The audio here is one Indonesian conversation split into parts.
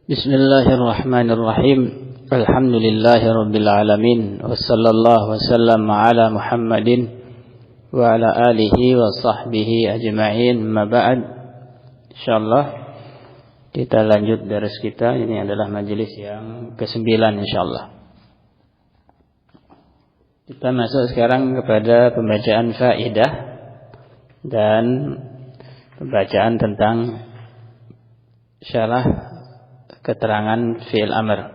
Bismillahirrahmanirrahim. Alhamdulillahirabbil alamin. Wassallallahu wasallam ala Muhammadin wa ala alihi wa sahbihi ajma'in. Ma ba'd. Insyaallah kita lanjut daras kita. Ini adalah majelis yang ke-9 insyaallah. Kita masuk sekarang kepada pembacaan faedah dan pembacaan tentang syarah keterangan fi'il amr.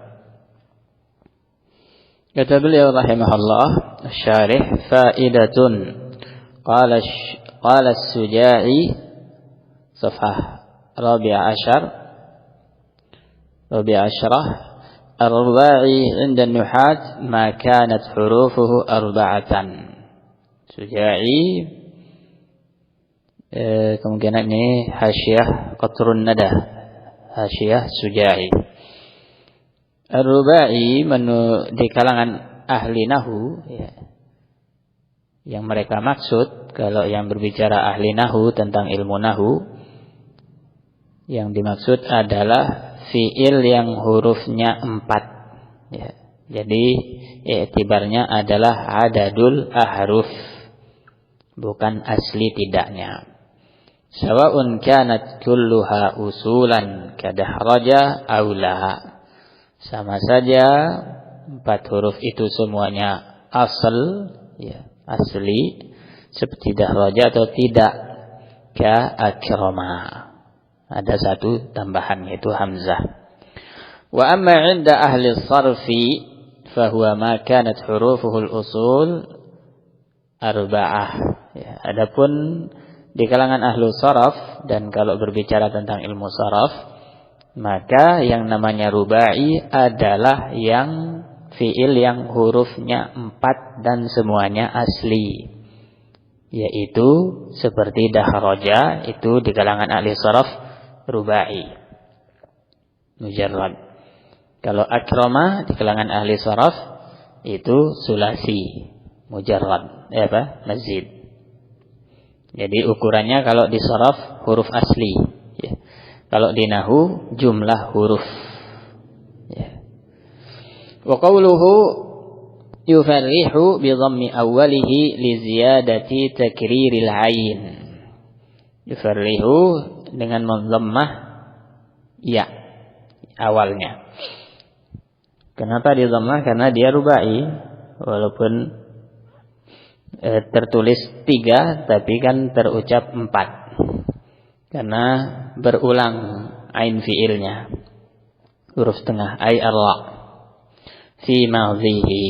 Kata beliau rahimahullah, syarih fa'idatun. Qala as-Suja'i safhah rabi'a asyrah ar-ruba'i 'inda an-nuhat ma kanat hurufuhu arba'atan. Suja'i kemungkinan ini hasyiah qatrun nada, Hasyiah Suja'i. Ar-Rubai di kalangan ahli nahu ya, yang mereka maksud kalau yang berbicara ahli nahu tentang ilmu nahu, yang dimaksud adalah fi'il yang hurufnya 4 ya. Jadi i'tibarnya adalah adadul ahruf, bukan asli tidaknya. Sawa'un kanat kulluha usulan kadahraja aw la. Sama saja 4 huruf itu semuanya asal ya, asli seperti dahraja atau tidak, ka akrama. Ada satu tambahan yaitu hamzah. Wa amma 'inda ahli sarfi fa huwa ma kanat hurufuhul usul arba'ah ya. Adapun di kalangan ahlu saraf, dan kalau berbicara tentang ilmu saraf, maka yang namanya rubai adalah yang fi'il yang hurufnya 4 dan semuanya asli, yaitu seperti dahraja, itu di kalangan ahli saraf rubai mujarrad. Kalau akrama di kalangan ahli saraf itu sulasi mujarrad, mazid. Jadi ukurannya kalau di saraf huruf asli ya. Kalau di nahu jumlah huruf ya. Wa qawluhu yufarrihu bi dhammi awwalihi li ziyadati takriril ain. Yufarrihu dengan mendhammah ya awalnya. Kenapa di dhammah? Karena dia rubai, walaupun tertulis 3 tapi kan terucap 4 karena berulang ain fiilnya, huruf tengah ay arra fi madhihi,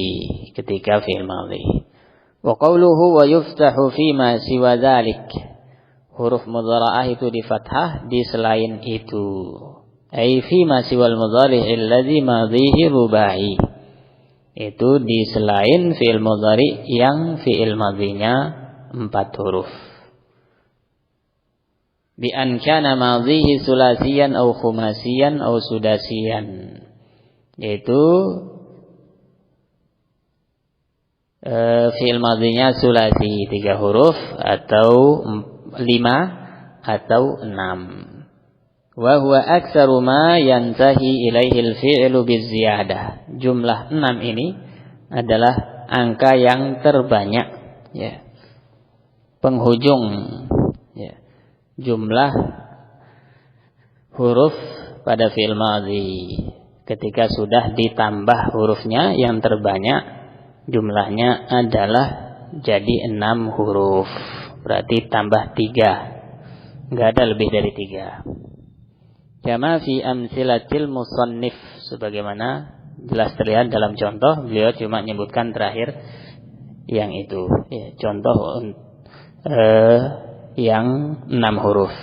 ketika fi'il madhi. Wa qawluhu wa yuftahu fi ma siwa dzalik, huruf mudhara'ah itu di fathah di selain itu, ay fi ma siwal mudhari' alladhi madhihi rubai, itu di selain fi'il mudhari yang fi'il madhinya 4 huruf. Bi an kana madhihi sulasiyan aw khumasiyan aw sudasiyan, yaitu fi'il madhinya sulasi 3 huruf atau 5 atau 6. Wa huwa aktsaru ma yantahi ilaihi al-fi'lu biziyadah. Jumlah 6 ini adalah angka yang terbanyak ya. Penghujung ya. Jumlah huruf pada fi'il madhi ketika sudah ditambah hurufnya yang terbanyak jumlahnya adalah jadi 6 huruf. Berarti tambah 3. Enggak ada lebih dari 3. Kama fi amsilatil musannif, sebagaimana jelas terlihat dalam contoh, beliau cuma menyebutkan terakhir yang itu ya, contoh yang 6 huruf.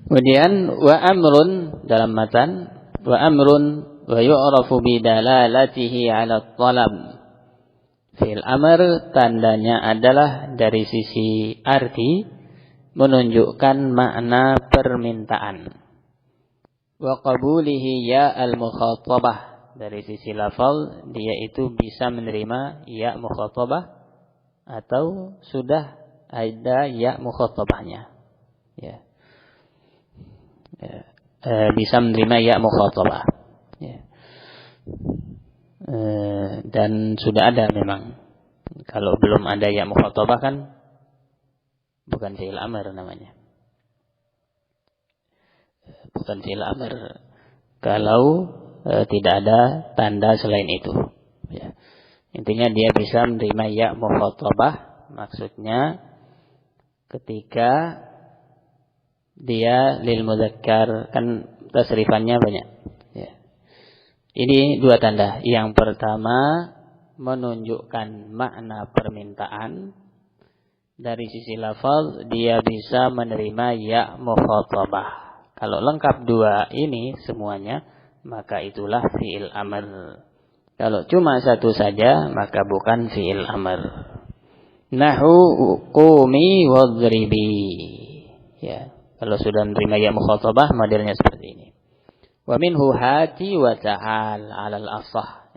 Kemudian wa amrun dalam matan, wa amrun wa yu'rafu bi dalalatihi 'ala talab. Fi'il amr tandanya adalah dari sisi arti menunjukkan makna permintaan. Wa qabulihi ya al-mukhatabah, dari sisi lafal dia itu bisa menerima ya mukhatabah atau sudah ada ya mukhatabahnya ya. bisa menerima ya mukhatabah. Ya. Dan sudah ada memang. Kalau belum ada ya mukhatabah kan bukan fi'il amr namanya. Bukan fi'il amr kalau tidak ada tanda selain itu. Ya. Intinya dia bisa menerima ya mukhatabah, maksudnya ketika dia lil mudzakkar, kan tasrifannya banyak. Ya. Ini dua tanda. Yang pertama menunjukkan makna permintaan. Dari sisi lafaz dia bisa menerima ya mukhatabah. Kalau lengkap dua ini semuanya, maka itulah fi'il amr. Kalau cuma satu saja, maka bukan fi'il amr. Nahu qumi wadribi. Ya, kalau sudah menerima ya mukhatabah, modelnya seperti ini. Wa minhu hati wa ta'al 'alal asah.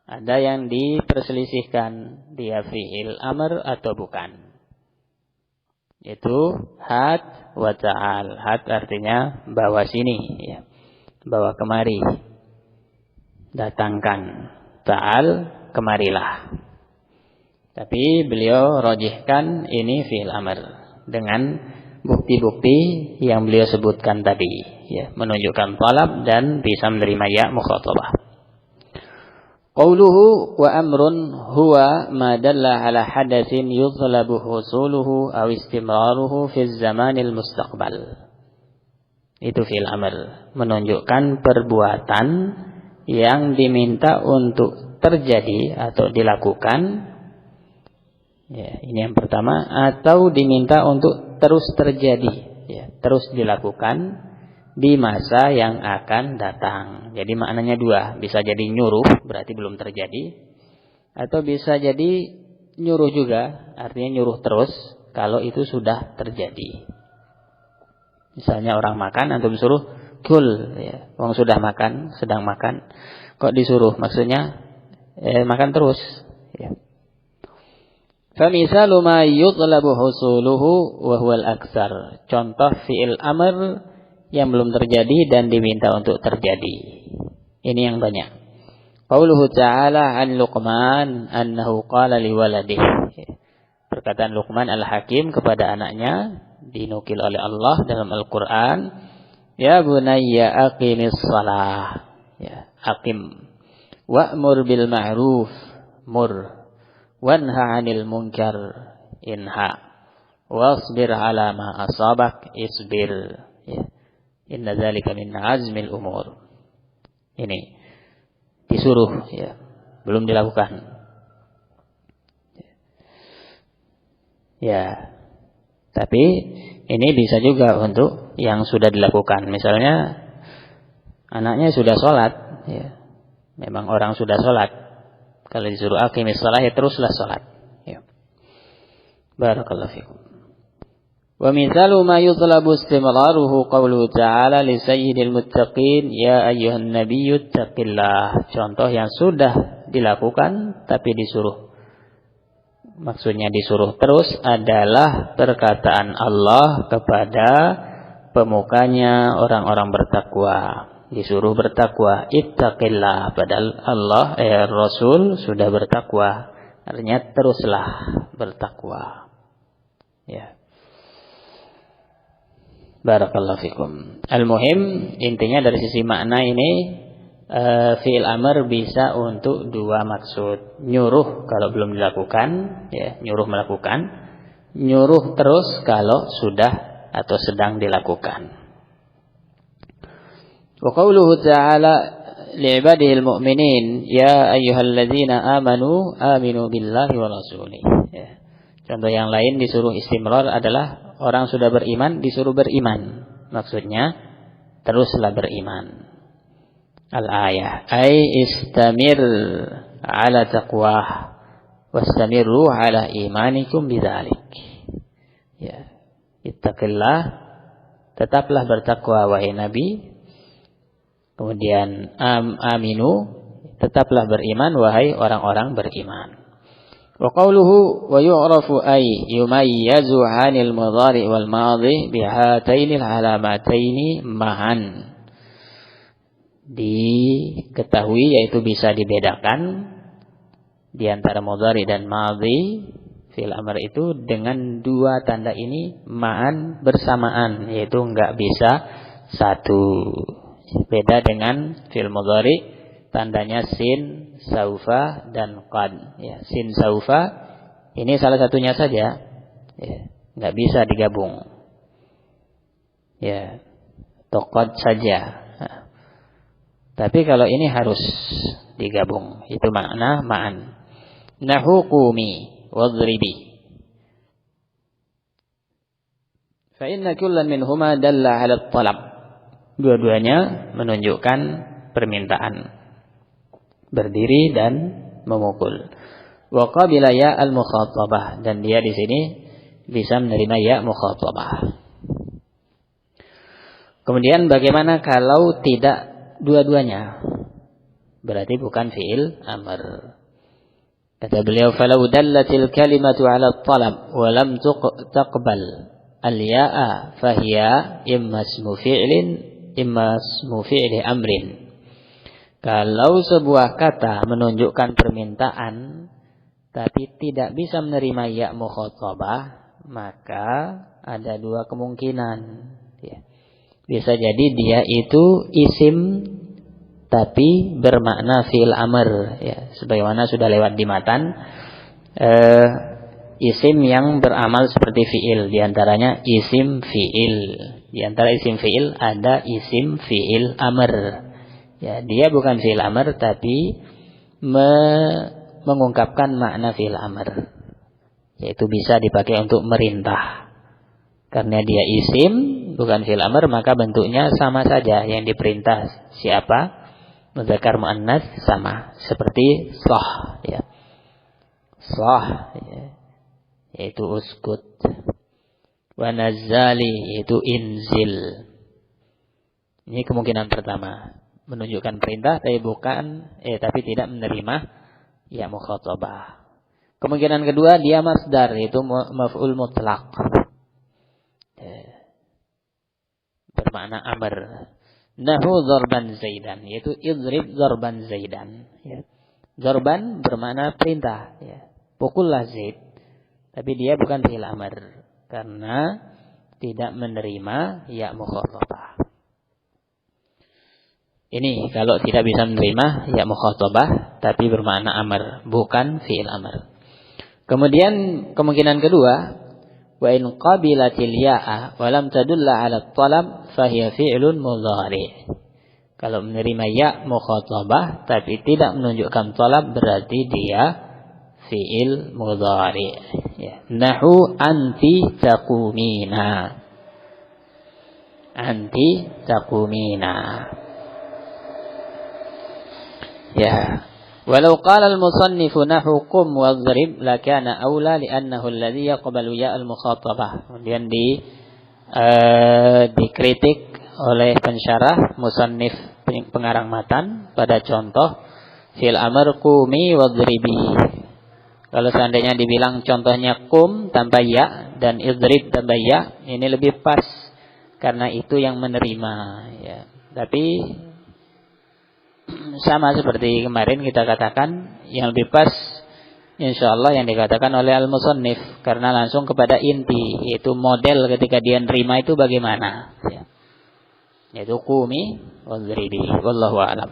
Ada yang diperselisihkan dia fi'il amr atau bukan. Itu hat wa ta'al. Hat artinya bawa sini, ya. Bawa kemari. Datangkan. Ta'al, kemarilah. Tapi beliau rajihkan ini fi'il amr dengan bukti-bukti yang beliau sebutkan tadi, ya, menunjukkan talab dan bisa menerima ya mukhatabah. Qauluhu wa amrun huwa ma dalla ala hadatsin yutlabu husuluhu aw istimraruhu fi zamanil mustaqbal. Itu fi'il amr, menunjukkan perbuatan yang diminta untuk terjadi atau dilakukan. Ya, ini yang pertama, atau diminta untuk terus terjadi, ya, terus dilakukan di masa yang akan datang. Jadi maknanya dua, bisa jadi nyuruh, berarti belum terjadi, atau bisa jadi nyuruh juga, artinya nyuruh terus kalau itu sudah terjadi. Misalnya orang makan, antum suruh kul, ya, orang sudah makan, sedang makan, kok disuruh, maksudnya makan terus, ya. Famisalu ma yutlabu husuluhu wa huwal aksar. Contoh fi'il amr yang belum terjadi dan diminta untuk terjadi. Ini yang banyak. Qauluhu ta'ala an Luqman annahu qala liwaladihi. Perkataan Luqman al-Hakim kepada anaknya dinukil oleh Allah dalam Al-Qur'an, ya bunayya aqimis shalah. Ya, aqim. Wa'mur bil ma'ruf, mur. Wanha 'anil munkar, inha. Wasbir 'ala ma asabak, isbir. Ya. Inna dzalika min azmil umur. Ini disuruh, ya, belum dilakukan. Ya. Tapi ini bisa juga untuk yang sudah dilakukan. Misalnya anaknya sudah sholat, ya. Memang orang sudah sholat. Kalau disuruh aqimis shalah, ya teruslah sholat. Ya. Barakallahu fikum. Wa mithalu ma yutlabu istimraruhu qawluhu ta'ala li sayyidil muttaqin ya ayyuhan nabiyyu taqillah. Contoh yang sudah dilakukan tapi disuruh, maksudnya disuruh terus, adalah perkataan Allah kepada pemukanya orang-orang bertakwa. Disuruh bertakwa, ittaqillah, padahal Allah Rasul sudah bertakwa. Artinya teruslah bertakwa. Ya. Barakallahu fikum. Al-muhim, intinya dari sisi makna ini fi'il amr bisa untuk dua maksud. Nyuruh kalau belum dilakukan, ya, nyuruh melakukan. Nyuruh terus kalau sudah atau sedang dilakukan. Wa qauluhu ta'ala li'ibadihi al-mu'minin ya ayyuhalladzina amanu aminu billahi wa rasulih. Ya. Contoh yang lain disuruh istimrar adalah orang sudah beriman disuruh beriman. Maksudnya teruslah beriman. Al-ayah ay istamir ala taqwah wastamirru ala imanikum bidzalik. Ya. Ittaqillah, tetaplah bertakwa wahai Nabi. Kemudian aminu, tetaplah beriman wahai orang-orang beriman. Wa qawluhu wa yu'rafu ay yumayyazu 'anil mudhari' wal madhi bihatainil alamataini ma'an. diketahui, yaitu bisa dibedakan di antara mudhari dan madhi fi'il amr itu dengan dua tanda ini ma'an bersamaan, yaitu enggak bisa satu. Beda dengan fi'il mudhari tandanya sin, saufa dan qad. Ya, sin, saufa ini salah satunya saja, ya, enggak bisa digabung. Ya, atau qad saja. Tapi kalau ini harus digabung. Itu makna ma'an. Nahu qumi wadribi. Fa inna kullan minhuma dalla 'ala talab. Dua-duanya menunjukkan permintaan. Berdiri dan memukul. Wa qabila ya al-mukhatabah, dan dia di sini bisa menerima ya mukhatabah. Kemudian bagaimana kalau tidak dua-duanya? Berarti bukan fi'il amr. Kata beliau, falau dallatil kalimatu 'ala talab wa lam taqbal al-ya'a fahiya imma ismu fi'lin imma ismu fi'li amrin. Kalau sebuah kata menunjukkan permintaan tapi tidak bisa menerima ya mukhatabah, maka ada dua kemungkinan, ya. Bisa jadi dia itu isim tapi bermakna fi'il amr, ya, sebagaimana sudah lewat di matan, isim yang beramal seperti fi'il, diantaranya isim fi'il. Di antara isim fi'il ada isim fi'il amr, ya, dia bukan fi'il amr tapi mengungkapkan makna fi'il amr, yaitu bisa dipakai untuk merintah. Karena dia isim bukan fi'il amr, maka bentuknya sama saja, yang diperintah siapa, muzakkar muannas sama, seperti sah, ya. Sah, ya, yaitu uskut. Wa nazzali, yaitu inzil. Ini kemungkinan pertama, menunjukkan perintah tapi tidak menerima ya mukhatabah. Kemungkinan kedua dia masdar, yaitu maf'ul mutlaq, bermakna amr. Nahu zarban zaidan, yaitu idrib zarban zaidan, ya. Zarban bermakna perintah, ya. Pukullah Zaid, tapi dia bukan fi'il amr karena tidak menerima ya mukhatabah. Ini kalau tidak bisa menerima ya mukhatabah tapi bermakna amr, bukan fi'il amr. Kemudian kemungkinan kedua, wa in qabilatil ya'a wa lam tadulla 'ala talab fahiya fi'lun mudhari. Kalau menerima ya mukhatabah tapi tidak menunjukkan talab, berarti dia fi'il mudhari, ya. Nahu anti taqumina. Anti taqumina. Ya. Walau qala al-musannif nahu qum wadhrib lakana aula li'annahu alladhi yaqbalu ya al-mukhatabah. Kemudian dikritik oleh pensyarah musannif pengarang matan pada contoh fi'il amr qumi wadhribi. Kalau seandainya dibilang contohnya kum tanpa ya dan idrib tanpa ya, ini lebih pas karena itu yang menerima, ya. Tapi sama seperti kemarin kita katakan, yang lebih pas insyaallah yang dikatakan oleh al-musannif, karena langsung kepada inti, yaitu model ketika dia nerima itu bagaimana, ya. Yaitu qumi wadhribi, wallahu a'lam.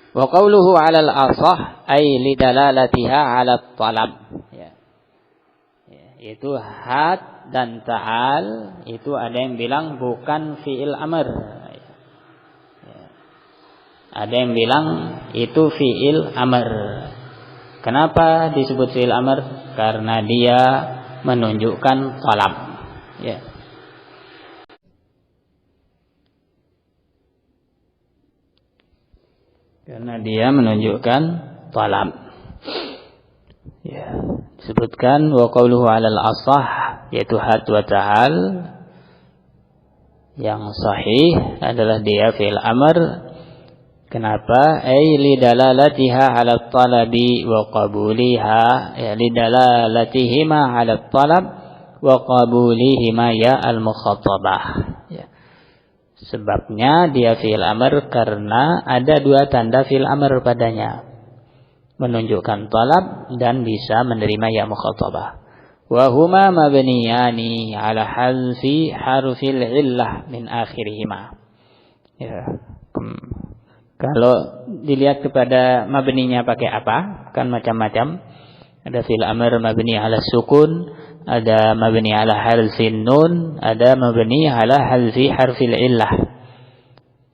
Wa qawluhu 'ala al-asah ay lidalalatiha 'ala talab, ya. Yaitu had dan ta'al itu ada yang bilang bukan fi'il amr, ya. Ada yang bilang itu fi'il amr. Kenapa disebut fi'il amr? Karena dia menunjukkan talab, ya. Karena dia menunjukkan talab, ya. Disebutkan wa qawluhu 'alal asah, yaitu had wa ta'al, yang sahih adalah dia fi'il amr. Kenapa? Ay lidalalatiha 'ala talabi wa qabuliha, ya, lidalalatihima 'ala talab wa qabulihima ya al-mukhatabah, ya. Sebabnya dia fi'il amr karena ada dua tanda fi'il amr padanya. Menunjukkan talab dan bisa menerima ya mukhatabah. Wa huma mabniyani ala hadfi harfil illah min akhirihima. Ya. Kalau dilihat kepada mabninya pakai apa? Kan macam-macam. Ada fi'il amr mabni ala sukun, ada mabni ala harfin nun, ada mabni ala hadfi harfil illah.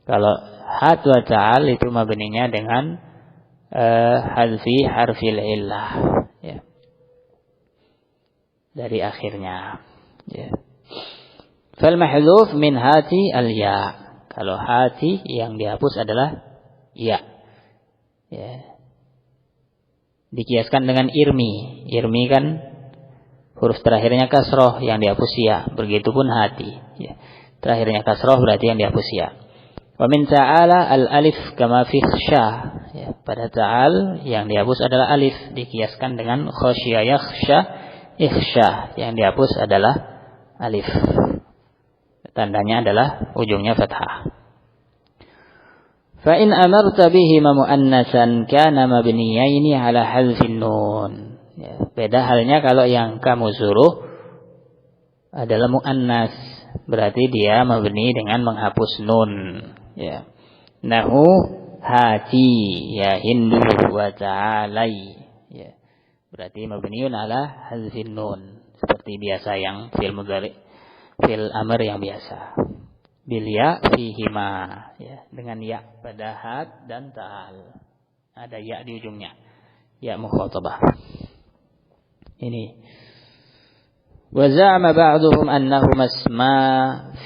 Kalau hat wa ta'al itu mabninya dengan hadfi harfil illah, ya. Dari akhirnya, ya. Fal mahdhuf min hati al ya. Kalau hati yang dihapus adalah ya. Ya. Dikiaskan dengan irmi. Irmi kan huruf terakhirnya kasroh yang dihapus ya. Begitupun hati. Ya. Terakhirnya kasroh berarti yang dihapus ya. Wa min ta'ala al-alif kama fi khsha. Ya. Pada ta'al yang dihapus adalah alif. Dikiaskan dengan khosya yakhsha ikhsha. Yang dihapus adalah alif. Tandanya adalah ujungnya fathah. Fa in amarta bihi muannasan kana mabniyaini ala hadfin nun. Ya, beda halnya kalau yang kamu suruh adalah muannas, berarti dia mabni dengan menghapus nun, ya. Nahu hati ya hindu wa ta'alai, ya. Berarti mabniun ala hadfin nun seperti biasa yang fi'il mudhari, fi'il amr yang biasa. Bil ya fihima, ya, dengan ya pada had dan ta'al. Ada ya di ujungnya. Ya mukhatabah. Ini. Wa za'ama ba'dhum annahuma isma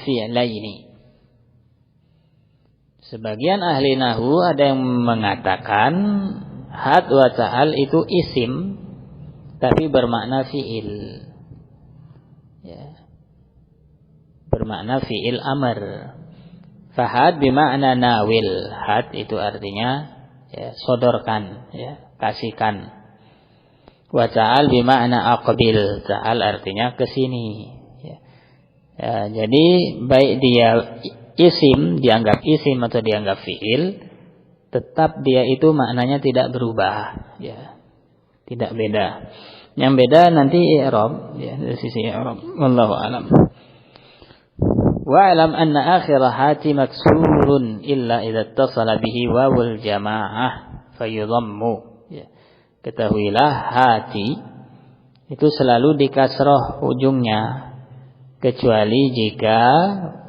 fi'laini. Sebagian ahli nahwu ada yang mengatakan had wa ta'al itu isim tapi bermakna fi'il. Ya. Bermakna fi'il amr. Fahad bima'na nawil. Had itu artinya ya, sodorkan, ya, kasihkan. Wa ta'al bima'na aqbil. Ta'al artinya kesini, ya. Ya, jadi baik dia isim, dianggap isim atau dianggap fi'il, tetap dia itu maknanya tidak berubah, ya. Tidak beda. Yang beda nanti i'rab, ya, dari sisi i'rab. Wallahu a'lam. Wa'lam anna akhir hati maksurun illa idza ittasala bihi wawul jamaah fayudhammu. Ya. Ketahuilah hati itu selalu dikasroh ujungnya kecuali jika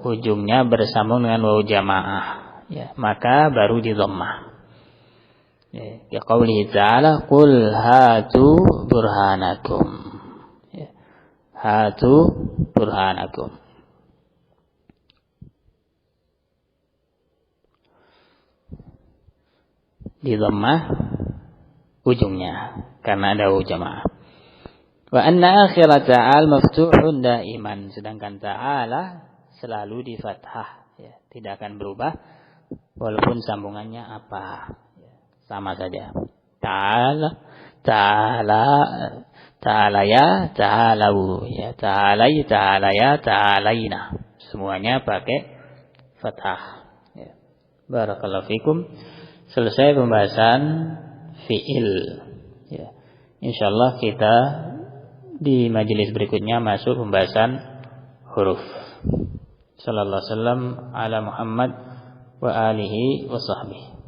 ujungnya bersambung dengan wawu jamaah, ya, maka baru didhammah. Ya qaulihi ta'ala qul hatu burhanakum. Ya. Hatu burhanakum. Di dhammah ujungnya karena ada wawu jamaah. Wa anna akhira ta'al maftuhun daiman, sedangkan ta'ala selalu di fathah, ya, tidak akan berubah walaupun sambungannya apa, ya, sama saja. Ta'ala, ta'ala, ta'ala ya, ta'alau, ya, ta'alai, ta'ala ya, ta'alaina, semuanya pakai fathah, ya. Barakallahu fikum. Selesai pembahasan fi'il, ya. Insyaallah kita di majelis berikutnya masuk pembahasan huruf. Sallallahu alaihi wasallam ala Muhammad wa alihi wa sahbihi.